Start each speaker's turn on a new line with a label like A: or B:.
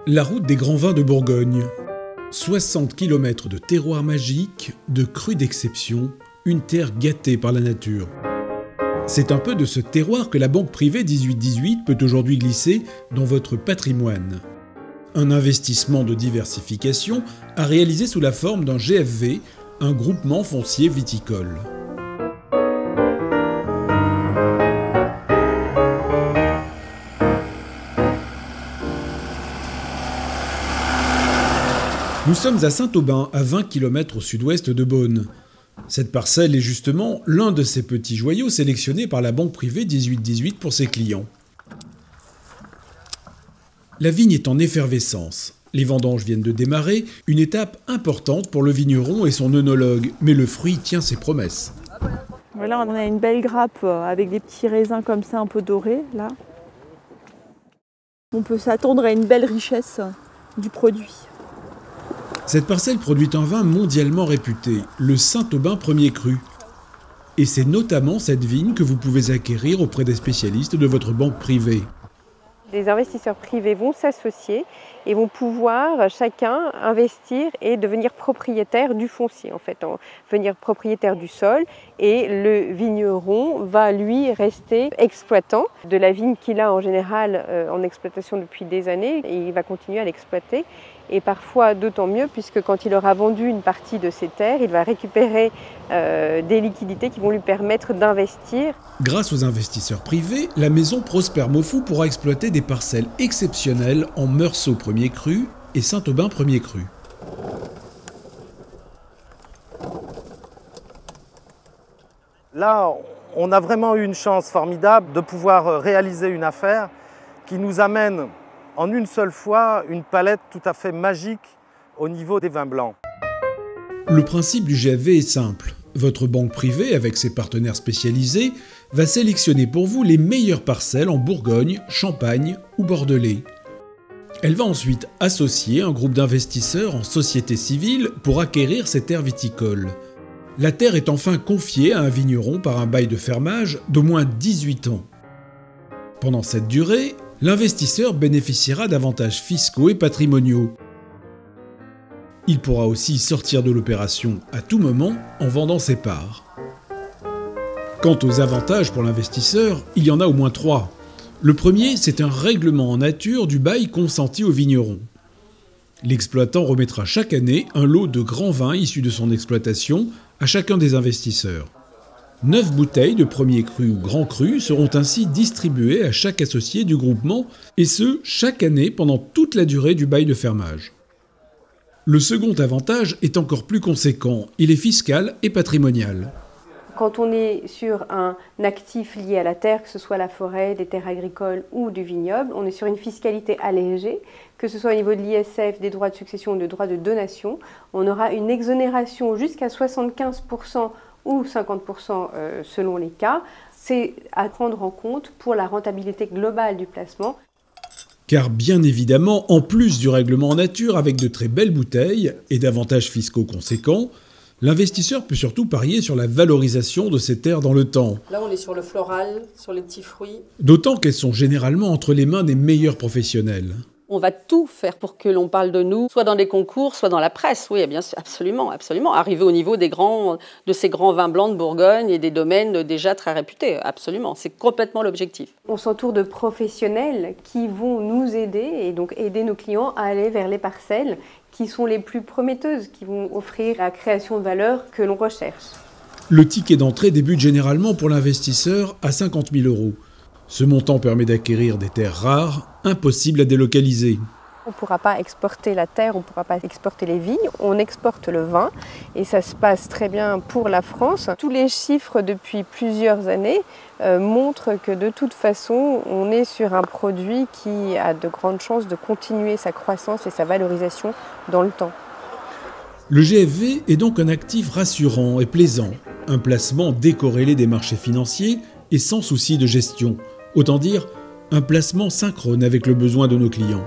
A: La route des grands vins de Bourgogne. 60 km de terroir magique, de crus d'exception, une terre gâtée par la nature. C'est un peu de ce terroir que la banque privée 1818 peut aujourd'hui glisser dans votre patrimoine. Un investissement de diversification à réaliser sous la forme d'un GFV, un groupement foncier viticole. Nous sommes à Saint-Aubin, à 20 km au sud-ouest de Beaune. Cette parcelle est justement l'un de ces petits joyaux sélectionnés par la banque privée 1818 pour ses clients. La vigne est en effervescence. Les vendanges viennent de démarrer, une étape importante pour le vigneron et son œnologue, mais le fruit tient ses promesses.
B: Voilà, on a une belle grappe avec des petits raisins comme ça un peu dorés, là. On peut s'attendre à une belle richesse du produit.
A: Cette parcelle produit un vin mondialement réputé, le Saint-Aubin Premier Cru. Et c'est notamment cette vigne que vous pouvez acquérir auprès des spécialistes de votre banque privée.
C: Les investisseurs privés vont s'associer et vont pouvoir chacun investir et devenir propriétaire du foncier, en fait, devenir propriétaire du sol. Et le vigneron va lui rester exploitant de la vigne qu'il a en général en exploitation depuis des années et il va continuer à l'exploiter. Et parfois d'autant mieux puisque quand il aura vendu une partie de ses terres, il va récupérer des liquidités qui vont lui permettre d'investir.
A: Grâce aux investisseurs privés, la maison Prosper Maufoux pourra exploiter des parcelles exceptionnelles en Meursault Premier Cru et Saint-Aubin Premier Cru.
D: Là, on a vraiment eu une chance formidable de pouvoir réaliser une affaire qui nous amène en une seule fois une palette tout à fait magique au niveau des vins blancs.
A: Le principe du GFV est simple. Votre banque privée, avec ses partenaires spécialisés, va sélectionner pour vous les meilleures parcelles en Bourgogne, Champagne ou Bordelais. Elle va ensuite associer un groupe d'investisseurs en société civile pour acquérir ces terres viticoles. La terre est enfin confiée à un vigneron par un bail de fermage d'au moins 18 ans. Pendant cette durée, l'investisseur bénéficiera d'avantages fiscaux et patrimoniaux. Il pourra aussi sortir de l'opération à tout moment en vendant ses parts. Quant aux avantages pour l'investisseur, il y en a au moins 3. Le premier, c'est un règlement en nature du bail consenti au vigneron. L'exploitant remettra chaque année un lot de grands vins issus de son exploitation à chacun des investisseurs. 9 bouteilles de premier cru ou grand cru seront ainsi distribuées à chaque associé du groupement, et ce, chaque année pendant toute la durée du bail de fermage. Le second avantage est encore plus conséquent, il est fiscal et patrimonial.
C: Quand on est sur un actif lié à la terre, que ce soit la forêt, des terres agricoles ou du vignoble, on est sur une fiscalité allégée, que ce soit au niveau de l'ISF, des droits de succession ou des droits de donation. On aura une exonération jusqu'à 75% ou 50% selon les cas. C'est à prendre en compte pour la rentabilité globale du placement.
A: Car bien évidemment, en plus du règlement en nature avec de très belles bouteilles et d'avantages fiscaux conséquents, l'investisseur peut surtout parier sur la valorisation de ces terres dans le temps.
E: Là, on est sur le floral, sur les petits fruits.
A: D'autant qu'elles sont généralement entre les mains des meilleurs professionnels.
E: On va tout faire pour que l'on parle de nous, soit dans des concours, soit dans la presse. Oui, bien sûr, absolument, absolument. Arriver au niveau de ces grands vins blancs de Bourgogne et des domaines déjà très réputés, absolument. C'est complètement l'objectif.
C: On s'entoure de professionnels qui vont nous aider et donc aider nos clients à aller vers les parcelles qui sont les plus prometteuses, qui vont offrir la création de valeur que l'on recherche.
A: Le ticket d'entrée débute généralement pour l'investisseur à 50 000 €. Ce montant permet d'acquérir des terres rares, impossibles à délocaliser.
C: On ne pourra pas exporter la terre, on ne pourra pas exporter les vignes, on exporte le vin et ça se passe très bien pour la France. Tous les chiffres depuis plusieurs années montrent que de toute façon, on est sur un produit qui a de grandes chances de continuer sa croissance et sa valorisation dans le temps.
A: Le GFV est donc un actif rassurant et plaisant, un placement décorrélé des marchés financiers et sans souci de gestion. Autant dire, un placement synchrone avec le besoin de nos clients.